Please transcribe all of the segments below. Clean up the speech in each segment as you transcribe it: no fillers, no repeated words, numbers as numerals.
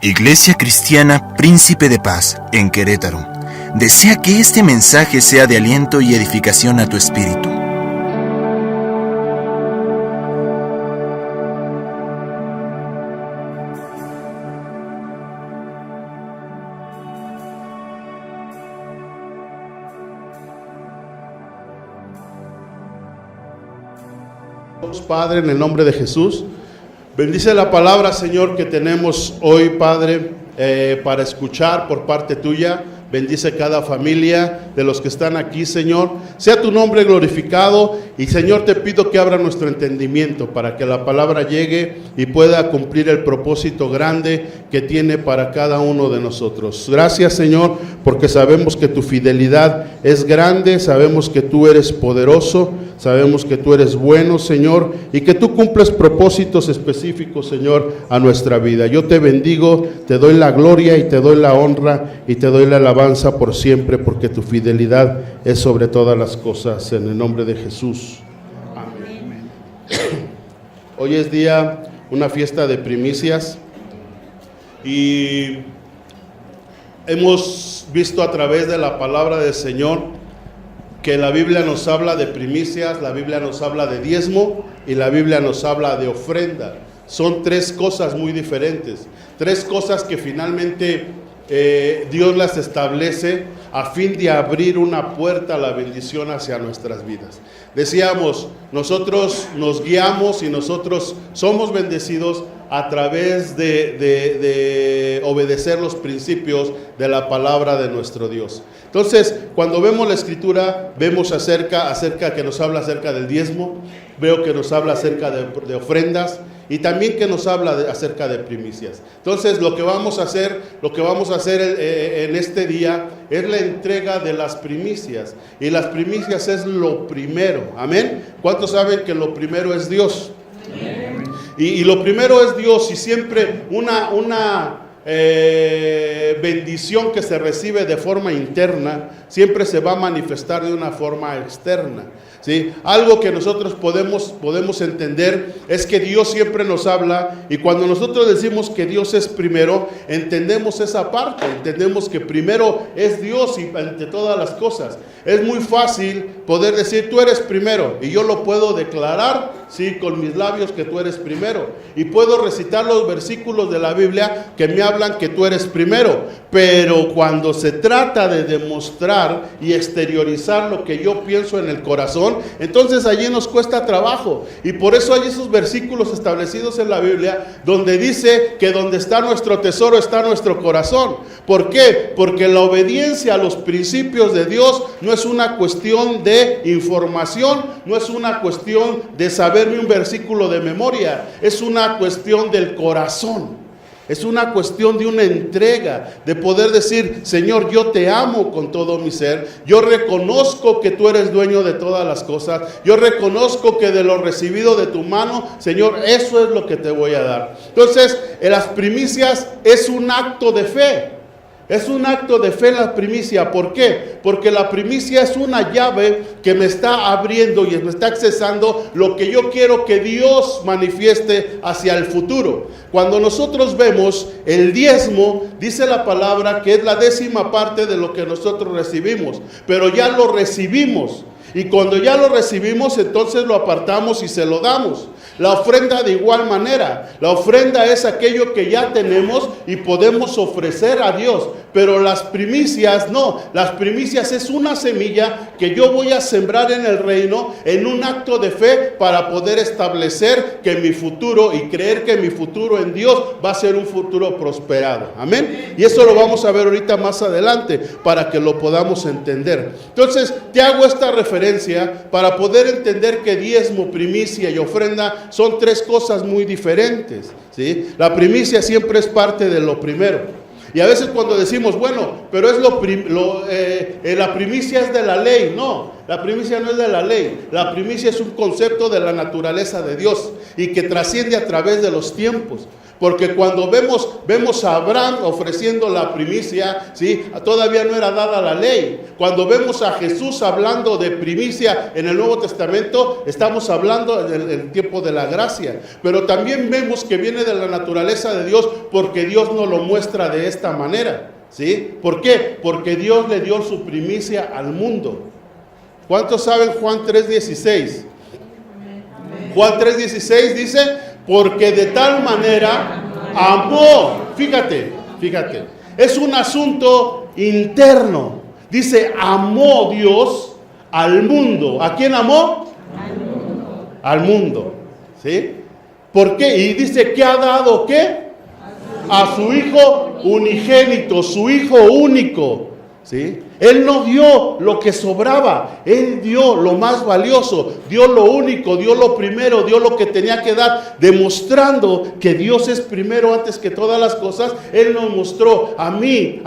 Iglesia Cristiana Príncipe de Paz, en Querétaro, desea que este mensaje sea de aliento y edificación a tu espíritu. Padre, en el nombre de Jesús, bendice la palabra, Señor, que tenemos hoy, Padre, para escuchar por parte tuya. Bendice cada familia de los que están aquí, Señor. Sea tu nombre glorificado y, Señor, te pido que abra nuestro entendimiento para que la palabra llegue y pueda cumplir el propósito grande que tiene para cada uno de nosotros. Gracias, Señor, porque sabemos que tu fidelidad es grande, sabemos que tú eres poderoso, sabemos que tú eres bueno, Señor, y que tú cumples propósitos específicos, Señor, a nuestra vida. Yo te bendigo, te doy la gloria y te doy la honra y te doy la alabanza por siempre, porque tu fidelidad es sobre todas las cosas, en el nombre de Jesús. Amén. Hoy es día, una fiesta de primicias, y hemos visto a través de la palabra del Señor que la Biblia nos habla de primicias, la Biblia nos habla de diezmo y la Biblia nos habla de ofrenda. Son tres cosas muy diferentes, tres cosas que finalmente Dios las establece a fin de abrir una puerta a la bendición hacia nuestras vidas. Decíamos, nosotros nos guiamos y nosotros somos bendecidos a través de obedecer los principios de la palabra de nuestro Dios. Entonces, cuando vemos la Escritura, vemos acerca que nos habla acerca del diezmo, veo que nos habla acerca de ofrendas, y también que nos habla acerca de primicias. Entonces, lo que vamos a hacer en este día es la entrega de las primicias. Y las primicias es lo primero. Amén. ¿Cuántos saben que lo primero es Dios? Y lo primero es Dios, y siempre una bendición que se recibe de forma interna siempre se va a manifestar de una forma externa. ¿Sí? Algo que nosotros podemos entender es que Dios siempre nos habla, y cuando nosotros decimos que Dios es primero, entendemos esa parte, entendemos que primero es Dios y ante todas las cosas. Es muy fácil poder decir tú eres primero, y yo lo puedo declarar, sí, con mis labios que tú eres primero, y puedo recitar los versículos de la Biblia que me hablan que tú eres primero, pero cuando se trata de demostrar y exteriorizar lo que yo pienso en el corazón, entonces allí nos cuesta trabajo. Y por eso hay esos versículos establecidos en la Biblia donde dice que donde está nuestro tesoro está nuestro corazón. ¿Por qué? Porque la obediencia a los principios de Dios no es una cuestión de información, no es una cuestión de saberme un versículo de memoria, es una cuestión del corazón. Es una cuestión de una entrega, de poder decir, Señor, yo te amo con todo mi ser, yo reconozco que tú eres dueño de todas las cosas, yo reconozco que de lo recibido de tu mano, Señor, eso es lo que te voy a dar. Entonces, en las primicias es un acto de fe. Es un acto de fe en la primicia. ¿Por qué? Porque la primicia es una llave que me está abriendo y me está accesando lo que yo quiero que Dios manifieste hacia el futuro. Cuando nosotros vemos el diezmo, dice la palabra que es la 10ª parte de lo que nosotros recibimos, pero ya lo recibimos. Y cuando ya lo recibimos, entonces lo apartamos y se lo damos. La ofrenda de igual manera. La ofrenda es aquello que ya tenemos y podemos ofrecer a Dios. Pero las primicias no. Las primicias es una semilla que yo voy a sembrar en el reino en un acto de fe para poder establecer que mi futuro y creer que mi futuro en Dios va a ser un futuro prosperado. Amén. Y eso lo vamos a ver ahorita más adelante para que lo podamos entender. Entonces, te hago esta referencia para poder entender que diezmo, primicia y ofrenda son tres cosas muy diferentes, ¿sí? La primicia siempre es parte de lo primero. Y a veces cuando decimos, bueno, pero es la primicia es de la ley. No, la primicia no es de la ley. La primicia es un concepto de la naturaleza de Dios y que trasciende a través de los tiempos. Porque cuando vemos a Abraham ofreciendo la primicia, ¿sí? Todavía no era dada la ley. Cuando vemos a Jesús hablando de primicia en el Nuevo Testamento, estamos hablando del tiempo de la gracia. Pero también vemos que viene de la naturaleza de Dios, porque Dios nos lo muestra de esta manera, ¿sí? ¿Por qué? Porque Dios le dio su primicia al mundo. ¿Cuántos saben Juan 3:16? Juan 3:16 dice: porque de tal manera amó. Fíjate, es un asunto interno. Dice: amó Dios al mundo. ¿A quién amó? Al mundo. ¿Sí? ¿Por qué? Y dice que ha dado ¿qué? A su Hijo unigénito, su Hijo único. ¿Sí? Él no dio lo que sobraba, Él dio lo más valioso, dio lo único, dio lo primero, dio lo que tenía que dar, demostrando que Dios es primero antes que todas las cosas. Él nos mostró a mí,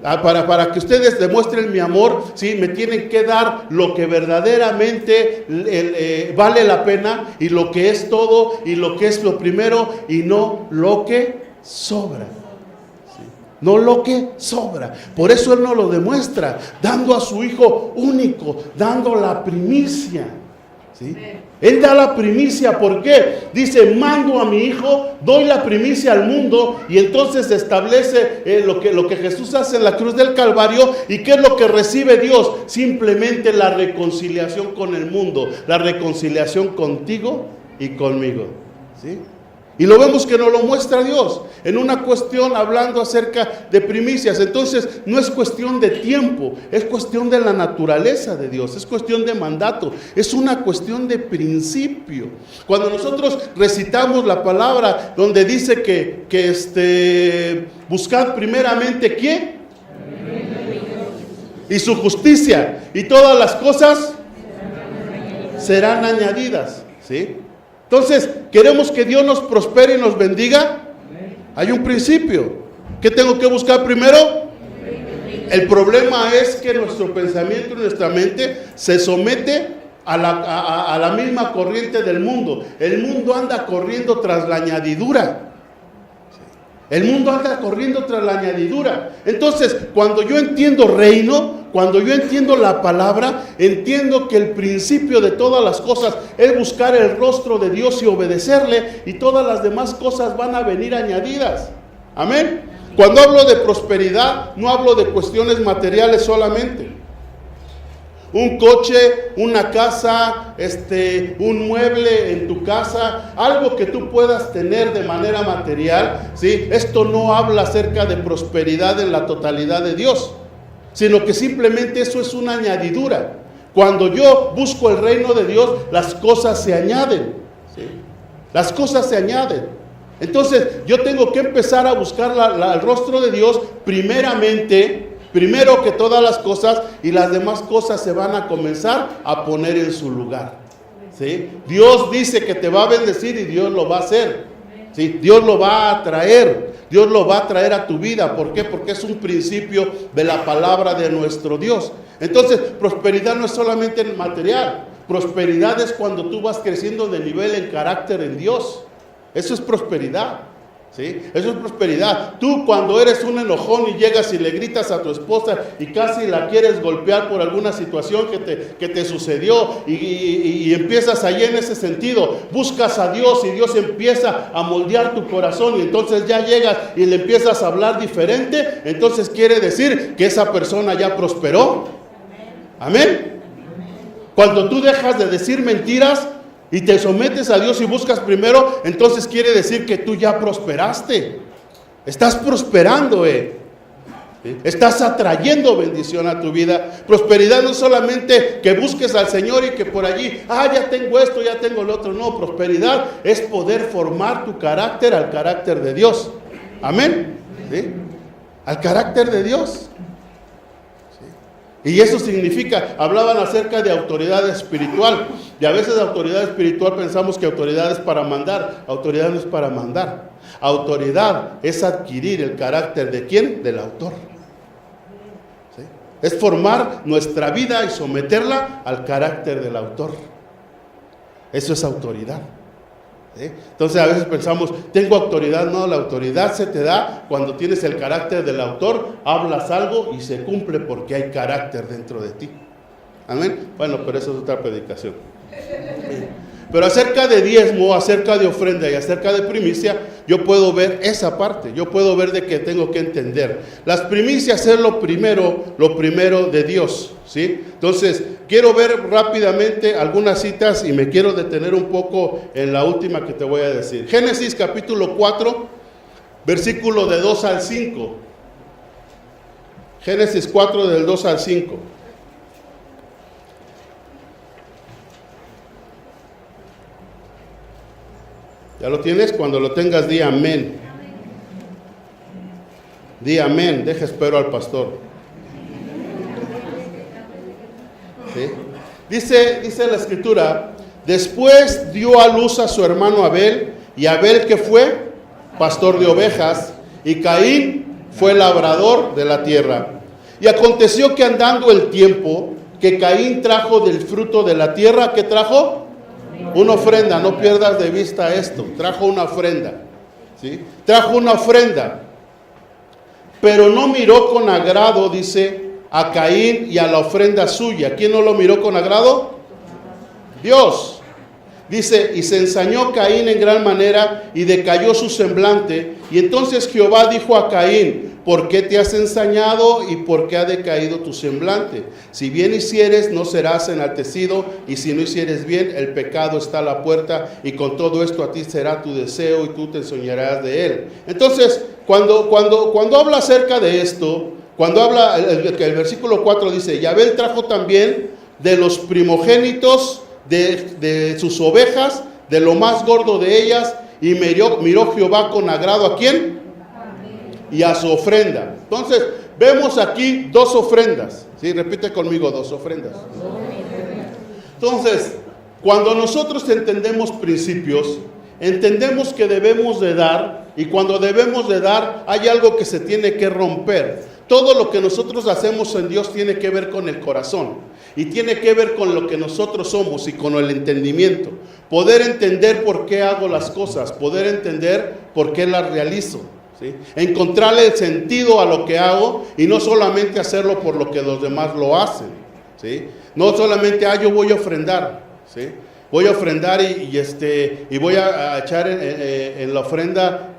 para que ustedes demuestren mi amor, ¿sí? Me tienen que dar lo que verdaderamente vale la pena, y lo que es todo, y lo que es lo primero, y no lo que sobra. No lo que sobra. Por eso Él nos lo demuestra, dando a su Hijo único, dando la primicia. ¿Sí? Él da la primicia. ¿Por qué? Dice: mando a mi Hijo, doy la primicia al mundo. Y entonces establece lo que Jesús hace en la cruz del Calvario. ¿Y qué es lo que recibe Dios? Simplemente la reconciliación con el mundo, la reconciliación contigo y conmigo. ¿Sí? Y lo vemos que nos lo muestra Dios en una cuestión hablando acerca de primicias. Entonces no es cuestión de tiempo, es cuestión de la naturaleza de Dios, es cuestión de mandato, es una cuestión de principio. Cuando nosotros recitamos la palabra donde dice que buscad primeramente ¿qué? Y su justicia, y todas las cosas serán añadidas. ¿Sí? Entonces, ¿queremos que Dios nos prospere y nos bendiga? Hay un principio. ¿Qué tengo que buscar primero? El problema es que nuestro pensamiento y nuestra mente se somete a la misma corriente del mundo. El mundo anda corriendo tras la añadidura. El mundo anda corriendo tras la añadidura. Entonces, cuando yo entiendo reino, cuando yo entiendo la palabra, entiendo que el principio de todas las cosas es buscar el rostro de Dios y obedecerle, y todas las demás cosas van a venir añadidas. Amén. Cuando hablo de prosperidad, no hablo de cuestiones materiales solamente. Un coche, una casa, un mueble en tu casa, algo que tú puedas tener de manera material, ¿sí? Esto no habla acerca de prosperidad en la totalidad de Dios, sino que simplemente eso es una añadidura. Cuando yo busco el reino de Dios, las cosas se añaden, ¿sí? Las cosas se añaden. Entonces yo tengo que empezar a buscar el rostro de Dios primero que todas las cosas, y las demás cosas se van a comenzar a poner en su lugar. ¿Sí? Dios dice que te va a bendecir, y Dios lo va a hacer. ¿Sí? Dios lo va a traer, Dios lo va a traer a tu vida. ¿Por qué? Porque es un principio de la palabra de nuestro Dios. Entonces, prosperidad no es solamente material. Prosperidad es cuando tú vas creciendo de nivel en carácter en Dios. Eso es prosperidad. ¿Sí? Eso es prosperidad. Tú, cuando eres un enojón y llegas y le gritas a tu esposa y casi la quieres golpear por alguna situación que te sucedió, y empiezas ahí en ese sentido, buscas a Dios y Dios empieza a moldear tu corazón, y entonces ya llegas y le empiezas a hablar diferente, entonces quiere decir que esa persona ya prosperó. Amén. Cuando tú dejas de decir mentiras y te sometes a Dios y buscas primero, entonces quiere decir que tú ya prosperaste. Estás prosperando, Estás atrayendo bendición a tu vida. Prosperidad no es solamente que busques al Señor y que por allí, ya tengo esto, ya tengo lo otro. No, prosperidad es poder formar tu carácter al carácter de Dios. Amén. ¿Sí? Al carácter de Dios. Y eso significa, hablaban acerca de autoridad espiritual, y a veces de autoridad espiritual pensamos que autoridad es para mandar. Autoridad no es para mandar. Autoridad es adquirir el carácter ¿de quién? Del autor. ¿Sí? Es formar nuestra vida y someterla al carácter del autor. Eso es autoridad. ¿Sí? Entonces a veces pensamos, tengo autoridad. No, la autoridad se te da cuando tienes el carácter del autor, hablas algo y se cumple porque hay carácter dentro de ti. Amén. Bueno, pero eso es otra predicación. Pero acerca de diezmo, acerca de ofrenda y acerca de primicia, yo puedo ver esa parte. Yo puedo ver de que tengo que entender. Las primicias es lo primero de Dios, ¿sí? Entonces, quiero ver rápidamente algunas citas y me quiero detener un poco en la última que te voy a decir. Génesis capítulo 4, versículo de 2 al 5. Génesis 4 del 2 al 5. ¿Ya lo tienes? Cuando lo tengas, di amén. Di amén. Deja espero al pastor. ¿Sí? Dice la escritura, después dio a luz a su hermano Abel, y Abel, ¿qué fue? Pastor de ovejas, y Caín fue labrador de la tierra. Y aconteció que andando el tiempo, que Caín trajo del fruto de la tierra, ¿qué trajo? Una ofrenda, no pierdas de vista esto. Trajo una ofrenda, ¿sí? Trajo una ofrenda, pero no miró con agrado, dice, a Caín y a la ofrenda suya. ¿Quién no lo miró con agrado? Dios. Dice, y se ensañó Caín en gran manera y decayó su semblante. Y entonces Jehová dijo a Caín, ¿por qué te has ensañado y por qué ha decaído tu semblante? Si bien hicieres, no serás enaltecido, y si no hicieres bien, el pecado está a la puerta, y con todo esto a ti será tu deseo y tú te ensoñarás de él. Entonces, cuando habla acerca de esto, cuando habla, el versículo 4 dice, y Abel trajo también de los primogénitos de sus ovejas, de lo más gordo de ellas, y miró Jehová con agrado ¿a quién? Y a su ofrenda. Entonces, vemos aquí dos ofrendas. ¿Sí? Repite conmigo, dos ofrendas. Entonces, cuando nosotros entendemos principios, entendemos que debemos de dar, y cuando debemos de dar, hay algo que se tiene que romper. Todo lo que nosotros hacemos en Dios tiene que ver con el corazón, y tiene que ver con lo que nosotros somos y con el entendimiento. Poder entender por qué hago las cosas, poder entender por qué las realizo. ¿Sí? Encontrarle el sentido a lo que hago y no solamente hacerlo por lo que los demás lo hacen, ¿sí? No solamente, yo voy a ofrendar, ¿sí? Voy a ofrendar y voy a echar en la ofrenda,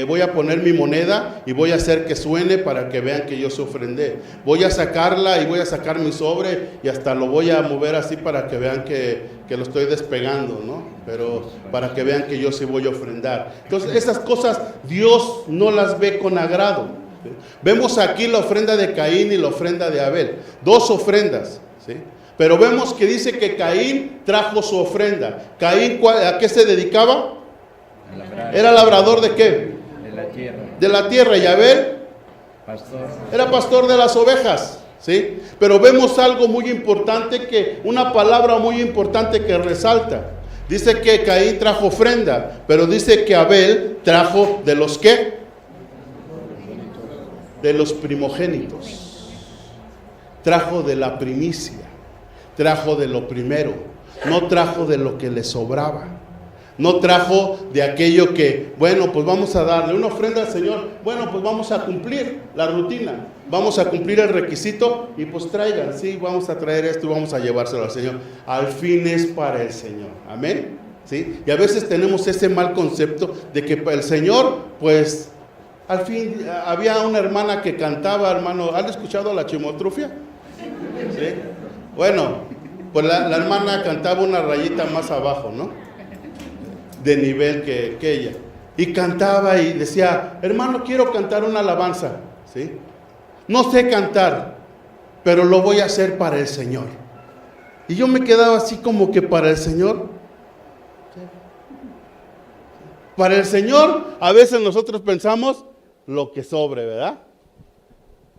voy a poner mi moneda y voy a hacer que suene para que vean que yo se ofrendé. Voy a sacarla y voy a sacar mi sobre y hasta lo voy a mover así para que vean que lo estoy despegando, ¿no? Pero para que vean que yo sí voy a ofrendar. Entonces esas cosas Dios no las ve con agrado, ¿sí? Vemos aquí la ofrenda de Caín y la ofrenda de Abel, dos ofrendas, ¿sí? Pero vemos que dice que Caín trajo su ofrenda. ¿Caín a qué se dedicaba? ¿Era labrador de qué? De la tierra. De la tierra. ¿Y Abel? Pastor. Era pastor de las ovejas, ¿sí? Pero vemos algo muy importante, una palabra muy importante que resalta. Dice que Caín trajo ofrenda, pero dice que Abel trajo ¿de los qué? De los primogénitos. Trajo de la primicia. Trajo de lo primero, no trajo de lo que le sobraba, no trajo de aquello que, bueno, pues vamos a darle una ofrenda al Señor, bueno, pues vamos a cumplir la rutina, vamos a cumplir el requisito y pues traigan, sí, vamos a traer esto y vamos a llevárselo al Señor. Al fin es para el Señor, amén, ¿sí? Y a veces tenemos ese mal concepto de que el Señor, pues, al fin, había una hermana que cantaba, hermano, ¿han escuchado la chimotrufia? ¿Sí? Bueno, pues la hermana cantaba una rayita más abajo, ¿no? De nivel que ella. Y cantaba y decía, hermano, quiero cantar una alabanza, ¿sí? No sé cantar, pero lo voy a hacer para el Señor. Y yo me quedaba así como que para el Señor. Para el Señor, a veces nosotros pensamos lo que sobre, ¿verdad?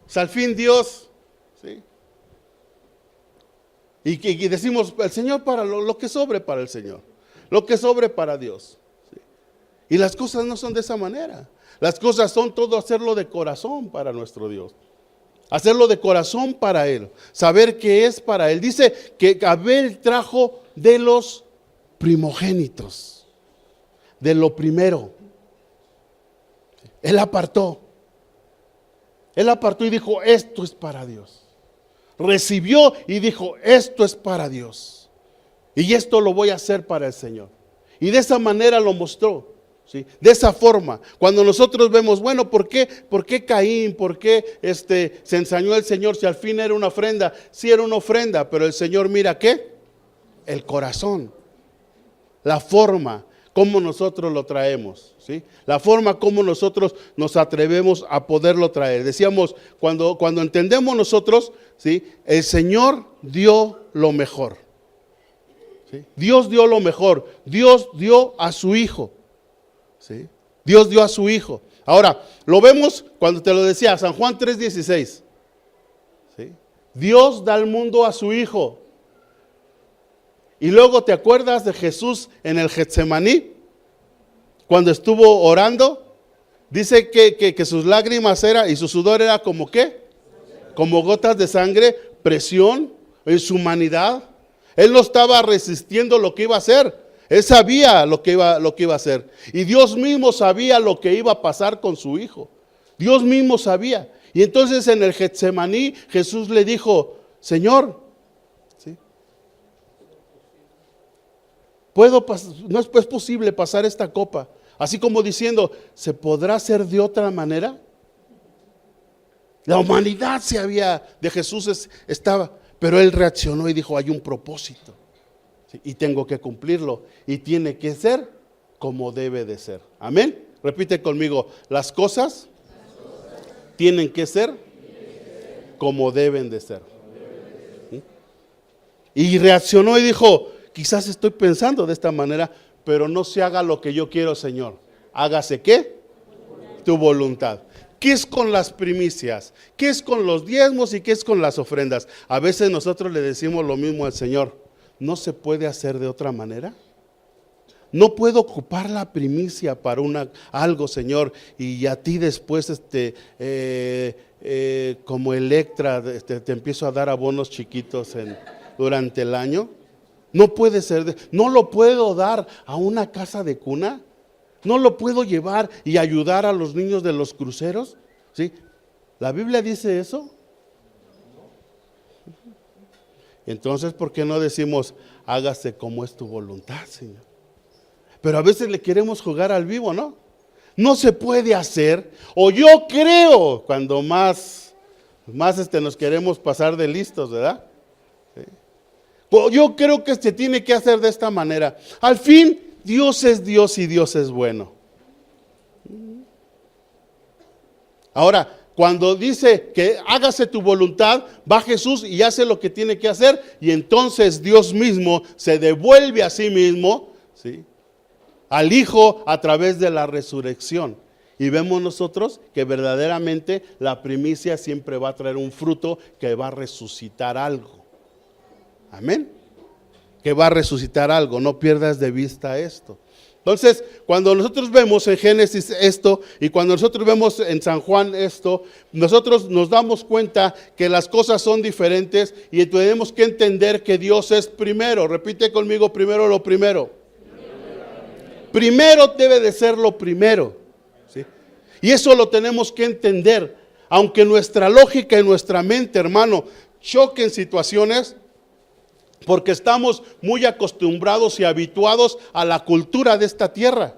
O sea, al fin Dios, ¿sí? Y decimos, el Señor para lo que sobre para el Señor, lo que sobre para Dios, ¿sí? Y las cosas no son de esa manera. Las cosas son todo hacerlo de corazón para nuestro Dios. Hacerlo de corazón para Él. Saber que es para Él. Dice que Abel trajo de los primogénitos. de lo primero. Él apartó. Él apartó y dijo, esto es para Dios. Recibió y dijo, esto es para Dios. Y esto lo voy a hacer para el Señor. Y de esa manera lo mostró. ¿Sí? De esa forma, cuando nosotros vemos, bueno, ¿por qué Caín? ¿Por qué se ensañó el Señor? Si al fin era una ofrenda, sí era una ofrenda, pero el Señor mira ¿qué? El corazón, la forma, cómo nosotros lo traemos, ¿sí? La forma como nosotros nos atrevemos a poderlo traer. Decíamos, cuando entendemos nosotros, ¿sí? El Señor dio lo mejor, ¿sí? Dios dio lo mejor, Dios dio a su Hijo. ¿Sí? Dios dio a su Hijo. Ahora, lo vemos cuando te lo decía, San Juan 3:16. ¿Sí? Dios da al mundo a su Hijo. Y luego te acuerdas de Jesús en el Getsemaní, cuando estuvo orando. Dice que sus lágrimas y su sudor era como ¿qué? Como gotas de sangre, presión en su humanidad. Él no estaba resistiendo lo que iba a hacer. Él sabía lo que iba a hacer. Y Dios mismo sabía lo que iba a pasar con su Hijo. Dios mismo sabía. Y entonces en el Getsemaní Jesús le dijo, Señor, ¿sí? No es posible pasar esta copa. Así como diciendo, ¿se podrá hacer de otra manera? La humanidad de Jesús estaba, pero Él reaccionó y dijo, hay un propósito. Y tengo que cumplirlo. Y tiene que ser como debe de ser. Amén. Repite conmigo. Las cosas tienen que ser como deben de ser. Y reaccionó y dijo, quizás estoy pensando de esta manera, pero no se haga lo que yo quiero, Señor. Hágase ¿qué? Tu voluntad. ¿Qué es con las primicias? ¿Qué es con los diezmos y qué es con las ofrendas? A veces nosotros le decimos lo mismo al Señor. ¿No se puede hacer de otra manera? No puedo ocupar la primicia para algo, Señor, y a ti después, como Electra, te empiezo a dar abonos chiquitos durante el año. No puede ser, no lo puedo dar a una casa de cuna. No lo puedo llevar y ayudar a los niños de los cruceros. ¿Sí? ¿La Biblia dice eso? Entonces, ¿por qué no decimos, hágase como es tu voluntad, Señor? Pero a veces le queremos jugar al vivo, ¿no? No se puede hacer, o yo creo, cuando más nos queremos pasar de listos, ¿verdad? ¿Sí? O yo creo que se tiene que hacer de esta manera. Al fin, Dios es Dios y Dios es bueno. Ahora, cuando dice que hágase tu voluntad, va Jesús y hace lo que tiene que hacer, y entonces Dios mismo se devuelve a sí mismo, ¿sí? Al Hijo a través de la resurrección. Y vemos nosotros que verdaderamente la primicia siempre va a traer un fruto que va a resucitar algo. Amén. Que va a resucitar algo, no pierdas de vista esto. Entonces, cuando nosotros vemos en Génesis esto y cuando nosotros vemos en San Juan esto, nosotros nos damos cuenta que las cosas son diferentes y tenemos que entender que Dios es primero. Repite conmigo, primero lo primero. Primero debe de ser lo primero, ¿sí? Y eso lo tenemos que entender. Aunque nuestra lógica y nuestra mente, hermano, choquen situaciones, porque estamos muy acostumbrados y habituados a la cultura de esta tierra.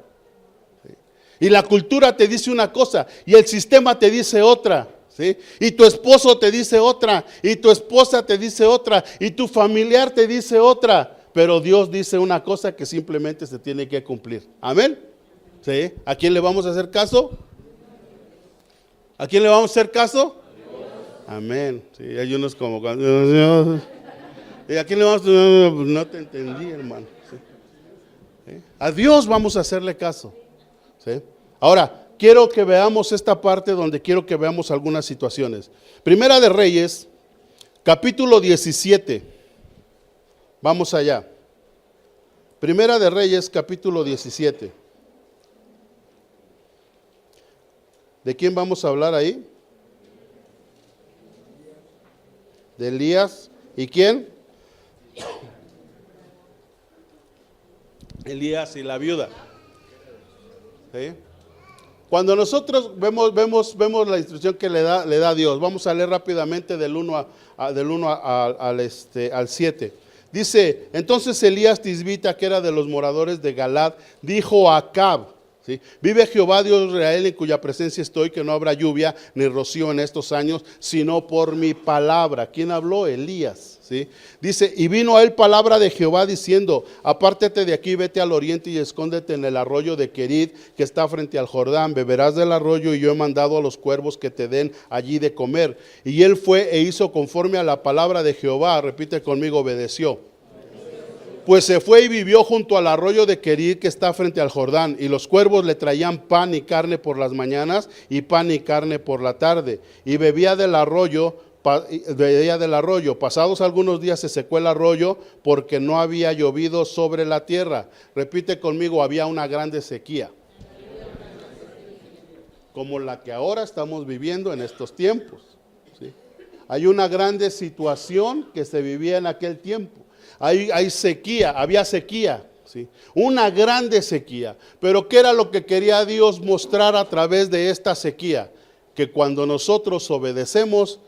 Y la cultura te dice una cosa y el sistema te dice otra. ¿Sí? Y tu esposo te dice otra, y tu esposa te dice otra, y tu familiar te dice otra. Pero Dios dice una cosa que simplemente se tiene que cumplir. Amén. ¿Sí? ¿A quién le vamos a hacer caso? ¿A quién le vamos a hacer caso? Amén. Sí, hay unos como cuando... ¿Y a quién le vamos a hacer? No te entendí, hermano. ¿Sí? A Dios vamos a hacerle caso. ¿Sí? Ahora, quiero que veamos esta parte donde quiero que veamos algunas situaciones. Primera de Reyes, capítulo 17. Vamos allá. Primera de Reyes, capítulo 17. ¿De quién vamos a hablar ahí? De Elías. ¿Y quién? Elías y la viuda. ¿sí? Cuando nosotros vemos la instrucción que le da Dios, vamos a leer rápidamente del 1 al 7. Dice, entonces Elías Tisbita, que era de los moradores de Galad, dijo a Acab, ¿sí? Vive Jehová Dios de Israel, en cuya presencia estoy, que no habrá lluvia ni rocío en estos años, sino por mi palabra. ¿Quién habló? Elías, ¿sí? Dice, y vino a él palabra de Jehová diciendo, apártate de aquí, vete al oriente y escóndete en el arroyo de Querid, que está frente al Jordán, beberás del arroyo, y yo he mandado a los cuervos que te den allí de comer. Y él fue e hizo conforme a la palabra de Jehová, repite conmigo, obedeció. Pues se fue y vivió junto al arroyo de Querid, que está frente al Jordán, y los cuervos le traían pan y carne por las mañanas, y pan y carne por la tarde, y bebía del arroyo. Pasados algunos días se secó el arroyo, porque no había llovido sobre la tierra. Repite conmigo, había una grande sequía, como la que ahora estamos viviendo en estos tiempos, ¿sí? Hay una grande situación que se vivía en aquel tiempo. Hay sequía, había sequía, ¿sí? Una grande sequía. Pero ¿qué era lo que quería Dios mostrar a través de esta sequía? Que cuando nosotros obedecemos,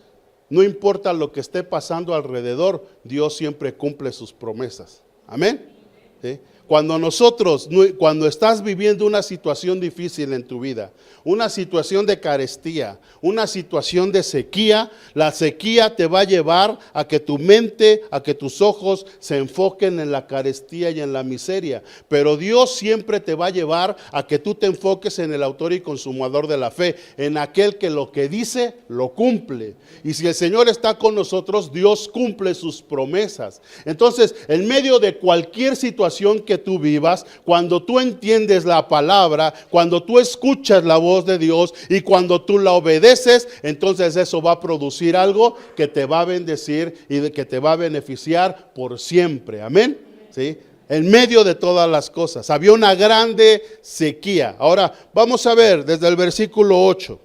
no importa lo que esté pasando alrededor, Dios siempre cumple sus promesas. Amén. ¿Sí? Cuando estás viviendo una situación difícil en tu vida, una situación de carestía, una situación de sequía, la sequía te va a llevar a que tu mente, a que tus ojos se enfoquen en la carestía y en la miseria. Pero Dios siempre te va a llevar a que tú te enfoques en el autor y consumador de la fe, en aquel que lo que dice, lo cumple. Y si el Señor está con nosotros, Dios cumple sus promesas. Entonces, en medio de cualquier situación que tú vivas, cuando tú entiendes la palabra, cuando tú escuchas la voz de Dios y cuando tú la obedeces, entonces eso va a producir algo que te va a bendecir y que te va a beneficiar por siempre. Amén. ¿Sí? En medio de todas las cosas. Había una grande sequía. Ahora vamos a ver desde el versículo 8.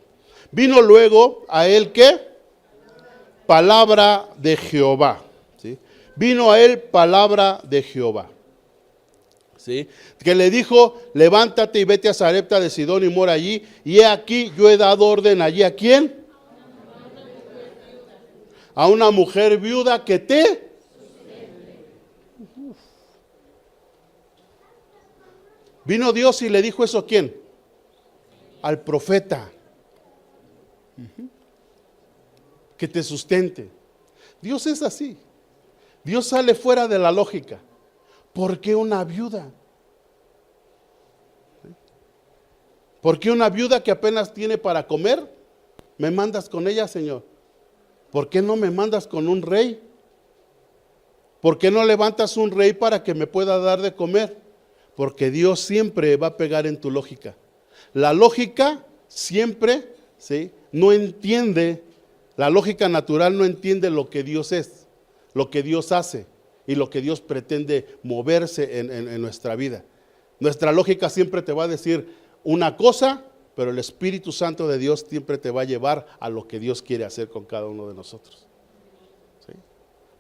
Vino luego a él ¿qué? Palabra de Jehová. ¿Sí? Vino a él palabra de Jehová. ¿Sí? Que le dijo, levántate y vete a Sarepta de Sidón y mora allí, y he aquí yo he dado orden allí. ¿A quién? A una mujer viuda que te... Vino Dios y le dijo eso ¿a quién? Al profeta. Que te sustente. Dios es así. Dios sale fuera de la lógica. ¿Por qué una viuda? ¿Por qué una viuda que apenas tiene para comer? ¿Me mandas con ella, Señor? ¿Por qué no me mandas con un rey? ¿Por qué no levantas un rey para que me pueda dar de comer? Porque Dios siempre va a pegar en tu lógica. La lógica siempre, ¿sí?, no entiende, la lógica natural no entiende lo que Dios es, lo que Dios hace y lo que Dios pretende moverse en nuestra vida. Nuestra lógica siempre te va a decir una cosa, pero el Espíritu Santo de Dios siempre te va a llevar a lo que Dios quiere hacer con cada uno de nosotros. ¿Sí?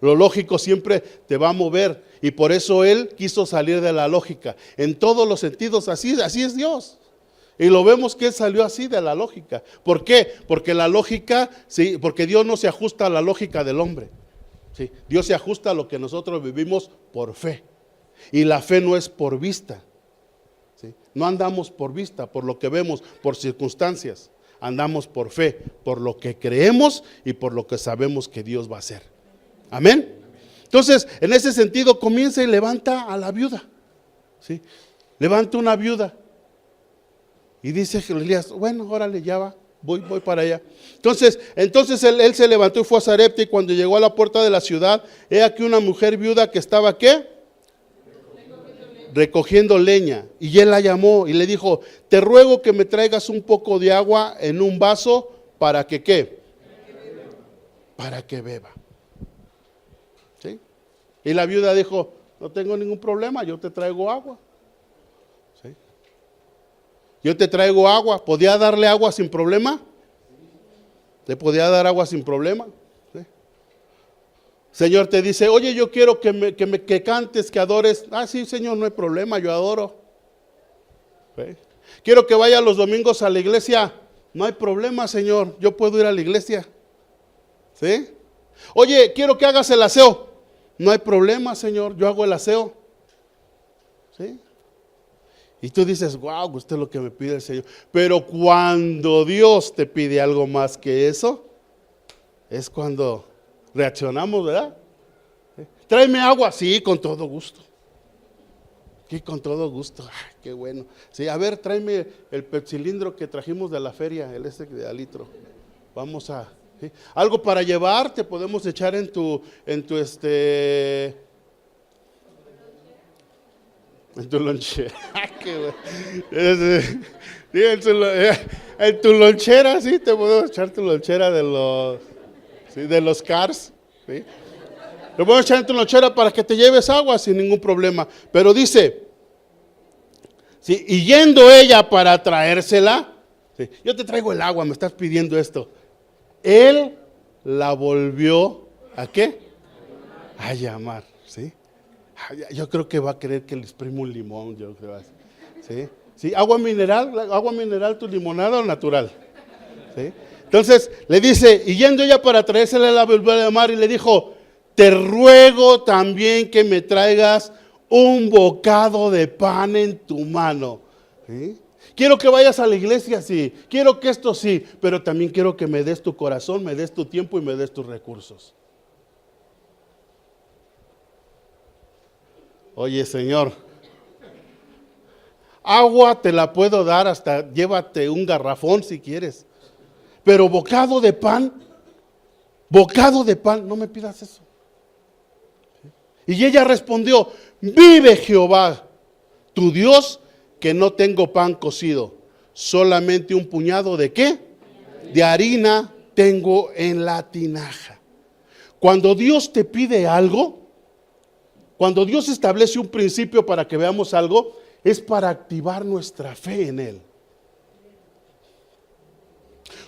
Lo lógico siempre te va a mover, y por eso Él quiso salir de la lógica. En todos los sentidos, así es Dios. Y lo vemos que Él salió así de la lógica. ¿Por qué? Porque la lógica, sí, porque Dios no se ajusta a la lógica del hombre. Sí, Dios se ajusta a lo que nosotros vivimos por fe. Y la fe no es por vista. ¿Sí? No andamos por vista, por lo que vemos, por circunstancias. Andamos por fe, por lo que creemos y por lo que sabemos que Dios va a hacer. Amén. Entonces, en ese sentido, comienza y levanta a la viuda. ¿Sí? Levanta una viuda. Y dice Elías, bueno, órale, ya va, voy para allá. Entonces él se levantó y fue a Sarepta, y cuando llegó a la puerta de la ciudad, he aquí una mujer viuda que estaba, ¿qué? Recogiendo leña. Y él la llamó y le dijo, te ruego que me traigas un poco de agua en un vaso, ¿para que qué? Para que beba. ¿Sí? Y la viuda dijo, no tengo ningún problema, yo te traigo agua. Yo te traigo agua. ¿Podía darle agua sin problema? ¿Le podía dar agua sin problema? ¿Sí? Señor te dice, oye, yo quiero que cantes, que adores. Ah, sí, Señor, no hay problema, yo adoro. ¿Sí? Quiero que vaya los domingos a la iglesia. No hay problema, Señor, yo puedo ir a la iglesia. ¿Sí? Oye, quiero que hagas el aseo. No hay problema, Señor, yo hago el aseo. ¿Sí? Y tú dices, wow, esto es lo que me pide el Señor. Pero cuando Dios te pide algo más que eso, es cuando reaccionamos, ¿verdad? ¿Sí? Tráeme agua, sí, con todo gusto. Sí, con todo gusto. Ay, qué bueno. Sí, a ver, tráeme el pepsilindro que trajimos de la feria, el de al litro. Vamos a... ¿sí? Algo para llevar, te podemos echar en tu lonchera. En tu lonchera, sí, te podemos echar tu lonchera de los cars. ¿Sí? Lo podemos echar en tu lonchera para que te lleves agua sin ningún problema. Pero dice, ¿sí? Y yendo ella para traérsela, ¿sí? Yo te traigo el agua, me estás pidiendo esto. Él la volvió, ¿a qué? A llamar, ¿sí? Yo creo que va a querer que le exprime un limón, yo creo. ¿Sí? ¿Sí? ¿Agua mineral, tu limonada o natural? ¿Sí? Entonces le dice, y yendo ella para traérsela, la volvió a llamar y le dijo, te ruego también que me traigas un bocado de pan en tu mano. ¿Sí? Quiero que vayas a la iglesia, sí. Quiero que esto sí, pero también quiero que me des tu corazón, me des tu tiempo y me des tus recursos. Oye, Señor, agua te la puedo dar, hasta llévate un garrafón si quieres. Pero bocado de pan, no me pidas eso. Y ella respondió, vive Jehová, tu Dios, que no tengo pan cocido, solamente un puñado de ¿qué? De harina tengo en la tinaja. Cuando Dios te pide algo, cuando Dios establece un principio para que veamos algo, es para activar nuestra fe en Él.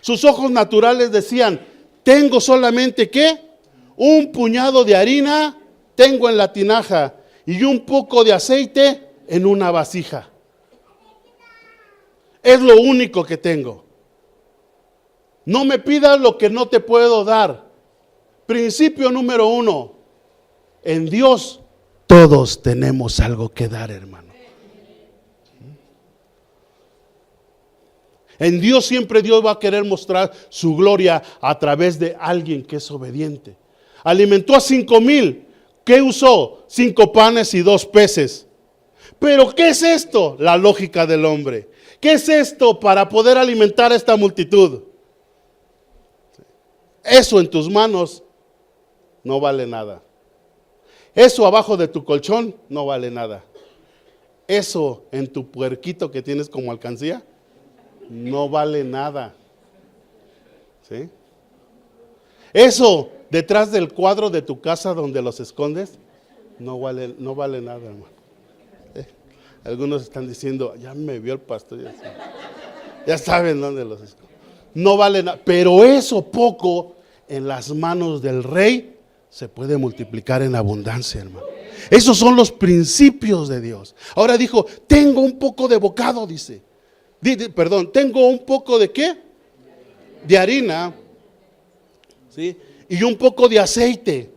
Sus ojos naturales decían, tengo solamente ¿qué? Un puñado de harina tengo en la tinaja y un poco de aceite en una vasija. Es lo único que tengo. No me pidas lo que no te puedo dar. Principio número 1. En Dios todos tenemos algo que dar, hermano. En Dios siempre Dios va a querer mostrar su gloria a través de alguien que es obediente. Alimentó a 5,000. ¿Qué usó? 5 panes y 2 peces. Pero ¿qué es esto? La lógica del hombre. ¿Qué es esto para poder alimentar a esta multitud? Eso en tus manos no vale nada. Eso abajo de tu colchón no vale nada. Eso en tu puerquito que tienes como alcancía no vale nada. ¿Sí? Eso detrás del cuadro de tu casa donde los escondes no vale nada, hermano. Algunos están diciendo, ya me vio el pastor, ya saben dónde los esconde. No vale nada, pero eso poco en las manos del rey se puede multiplicar en abundancia, hermano. Esos son los principios de Dios. Ahora dijo, tengo un poco de bocado, dice. Tengo un poco de ¿qué? De harina, ¿sí? Y un poco de aceite.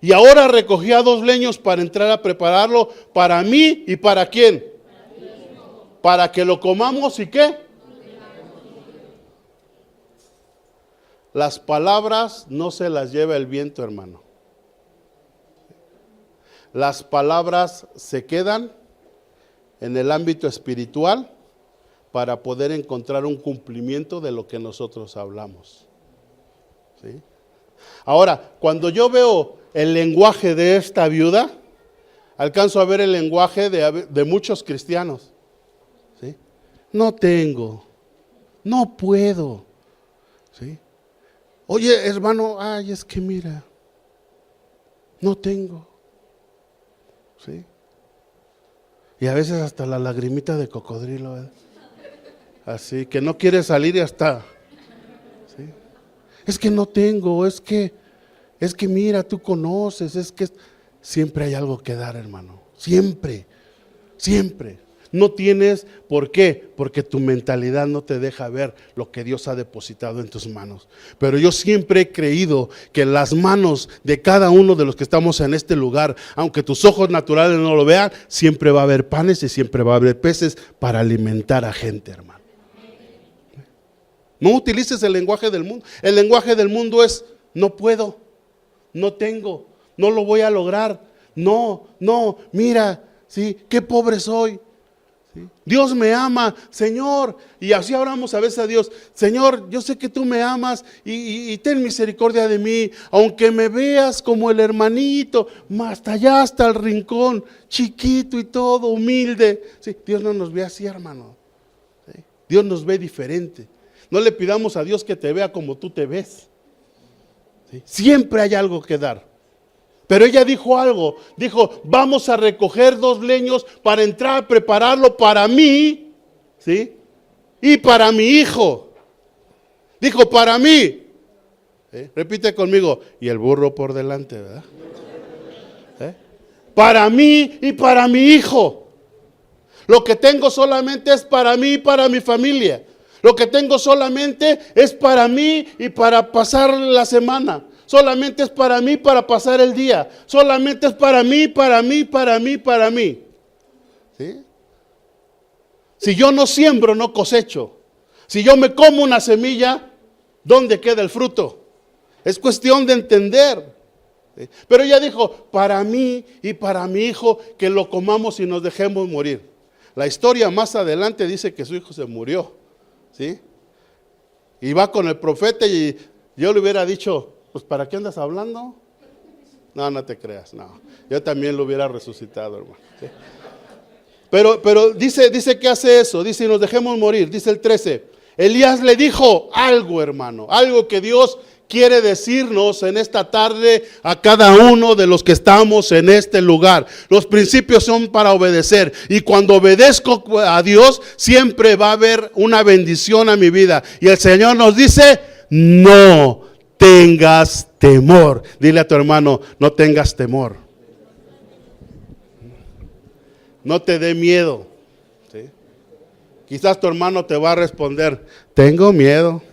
Y ahora recogía 2 leños para entrar a prepararlo para mí y para quién. Para que lo comamos y ¿qué? Las palabras no se las lleva el viento, hermano. Las palabras se quedan en el ámbito espiritual para poder encontrar un cumplimiento de lo que nosotros hablamos. ¿Sí? Ahora, cuando yo veo el lenguaje de esta viuda, alcanzo a ver el lenguaje de muchos cristianos. ¿Sí? No tengo, no puedo. ¿Sí? Oye, hermano, ay, es que mira, no tengo. ¿Sí? Y a veces hasta la lagrimita de cocodrilo, ¿eh? Así que no quiere salir y hasta, ¿sí? Es que no tengo, es que mira, tú conoces, es que siempre hay algo que dar, hermano, siempre. No tienes, ¿por qué? Porque tu mentalidad no te deja ver lo que Dios ha depositado en tus manos. Pero yo siempre he creído que en las manos de cada uno de los que estamos en este lugar, aunque tus ojos naturales no lo vean, siempre va a haber panes y siempre va a haber peces para alimentar a gente, hermano. No utilices el lenguaje del mundo. El lenguaje del mundo es: no puedo, no tengo, no lo voy a lograr. No, mira, ¿sí? Qué pobre soy. ¿Sí? Dios me ama, Señor. Y así oramos a veces a Dios: Señor, yo sé que tú me amas y ten misericordia de mí, aunque me veas como el hermanito, hasta allá, hasta el rincón, chiquito y todo, humilde. ¿Sí? Dios no nos ve así, hermano. ¿Sí? Dios nos ve diferente. No le pidamos a Dios que te vea como tú te ves. ¿Sí? Siempre hay algo que dar. Pero ella dijo algo, dijo: vamos a recoger 2 leños para entrar, prepararlo para mí, ¿sí? Y para mi hijo. Dijo: para mí. Repite conmigo: y el burro por delante, ¿verdad? Para mí y para mi hijo. Lo que tengo solamente es para mí y para mi familia. Lo que tengo solamente es para mí y para pasar la semana. Solamente es para mí, para pasar el día. Solamente es para mí, para mí, para mí, para mí. ¿Sí? Si yo no siembro, no cosecho. Si yo me como una semilla, ¿dónde queda el fruto? Es cuestión de entender. ¿Sí? Pero ella dijo: para mí y para mi hijo, que lo comamos y nos dejemos morir. La historia más adelante dice que su hijo se murió. ¿Sí? Y va con el profeta y yo le hubiera dicho: pues ¿para qué andas hablando? No te creas, no. Yo también lo hubiera resucitado, hermano. ¿Sí? Pero dice que hace eso, dice: y nos dejemos morir. Dice el 13, Elías le dijo algo, hermano, algo que Dios quiere decirnos en esta tarde a cada uno de los que estamos en este lugar. Los principios son para obedecer, y cuando obedezco a Dios siempre va a haber una bendición a mi vida. Y el Señor nos dice: no tengas temor. Dile a tu hermano: no tengas temor. No te dé miedo. ¿Sí? Quizás tu hermano te va a responder: tengo miedo.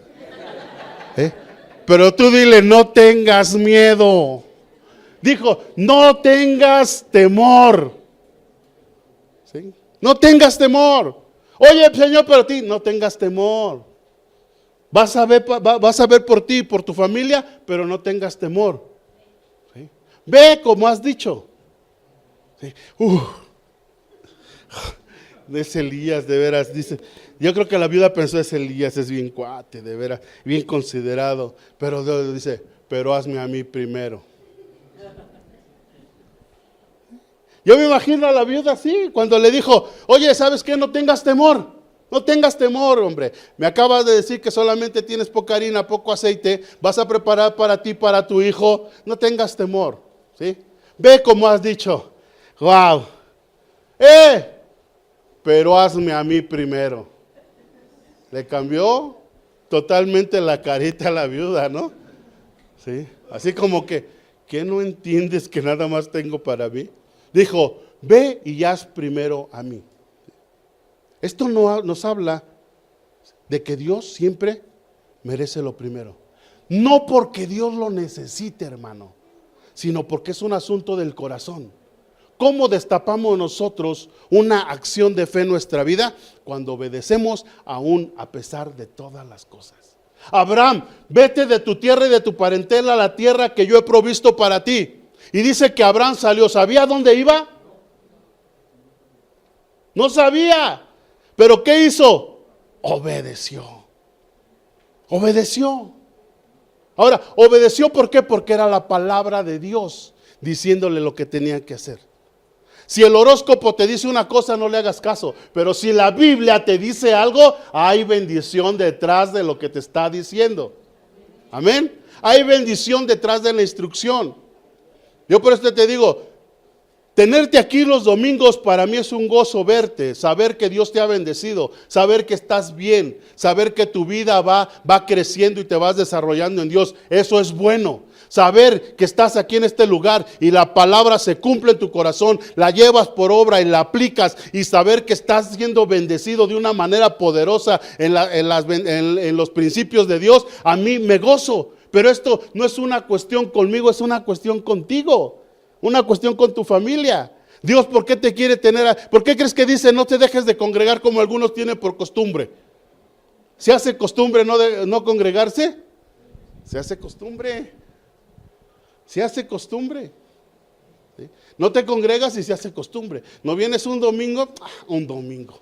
Pero tú dile: no tengas miedo. Dijo: no tengas temor. ¿Sí? No tengas temor. Oye, Señor, pero ti, no tengas temor. Vas a ver por ti, por tu familia, pero no tengas temor. ¿Sí? Ve como has dicho. ¿Sí? Es Elías, de veras, dice. Yo creo que la viuda pensó: es Elías, es bien cuate, de veras, bien considerado. Pero Dios dice: pero hazme a mí primero. Yo me imagino a la viuda así, cuando le dijo: oye, ¿sabes qué? No tengas temor. No tengas temor, hombre. Me acabas de decir que solamente tienes poca harina, poco aceite. Vas a preparar para ti, para tu hijo. No tengas temor. ¿Sí? Ve como has dicho. Wow. Pero hazme a mí primero. Le cambió totalmente la carita a la viuda, ¿no? ¿Sí? Así como que no entiendes que nada más tengo para mí. Dijo: ve y haz primero a mí. Esto nos habla de que Dios siempre merece lo primero. No porque Dios lo necesite, hermano, sino porque es un asunto del corazón. ¿Cómo destapamos nosotros una acción de fe en nuestra vida? Cuando obedecemos aún a pesar de todas las cosas. Abraham: vete de tu tierra y de tu parentela a la tierra que yo he provisto para ti. Y dice que Abraham salió. ¿Sabía dónde iba? No sabía. ¿Pero qué hizo? Obedeció. Obedeció. Ahora, obedeció, ¿por qué? Porque era la palabra de Dios diciéndole lo que tenía que hacer. Si el horóscopo te dice una cosa, no le hagas caso. Pero si la Biblia te dice algo, hay bendición detrás de lo que te está diciendo. Amén. Hay bendición detrás de la instrucción. Yo por esto te digo, Tenerte aquí los domingos para mí es un gozo verte, saber que Dios te ha bendecido, saber que estás bien, saber que tu vida va creciendo y te vas desarrollando en Dios. Eso es bueno. Saber que estás aquí en este lugar y la palabra se cumple en tu corazón, la llevas por obra y la aplicas, y saber que estás siendo bendecido de una manera poderosa en los principios de Dios, a mí me gozo. Pero esto no es una cuestión conmigo, es una cuestión contigo, una cuestión con tu familia. Dios, ¿por qué te quiere tener? ¿Por qué crees que dice no te dejes de congregar como algunos tienen por costumbre? ¿Se hace costumbre no congregarse? Se hace costumbre. Se hace costumbre. ¿Sí? No te congregas y se hace costumbre. No vienes un domingo, un domingo.